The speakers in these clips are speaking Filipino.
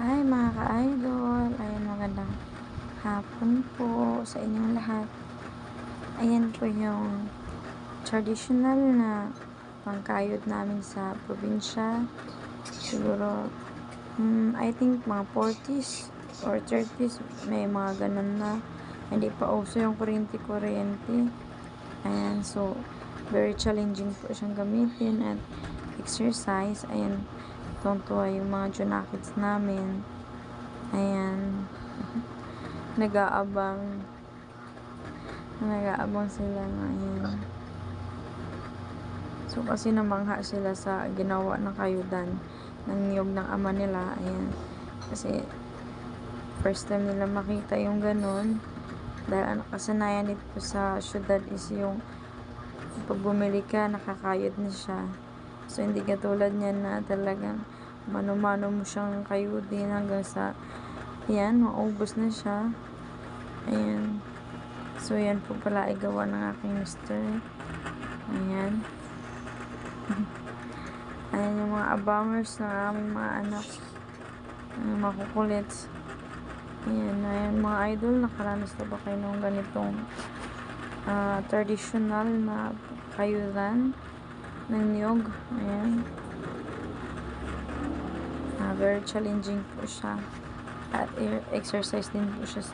Hi mga ka-idol, ayan magandang hapon po sa inyong lahat. Ayan po yung traditional na pangkayod namin sa probinsya. Siguro, I think mga 40s or 30s, may mga ganun na. Hindi pa uso yung kuryente-kuryente. Ayan, so, very challenging po siyang gamitin at exercise. Ayan, tuwang-tuwa yung mga junakits namin. Ayan, nag-aabang nag-aabang sila ngayon. So, kasi namangha sila sa ginawa ng kayudan ng niyog ng ama nila. Ayan, kasi first time nila makita yung ganun. Dahil ang nakasanayan dito sa syudad is yung pag bumili ka, nakakayod na siya. So, hindi katulad niyan na talagang mano-mano mo siyang kayudin hanggang sa ayan, maubos na siya. Ayan. So, yan po pala ay gawa ng aking mister. Ayan. Ayan yung mga abangers ng aming mga anak. Makukulit. Ayan, mga idol, nakaranas na ba kayo ng ganitong traditional na kayudan ng niyog? Ayan. Very challenging po siya. At exercise din po siya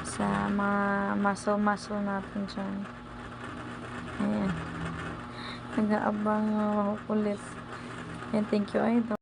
sa mga muscle natin dyan. Ayan. Nag-aabang makukulit. And thank you, idol.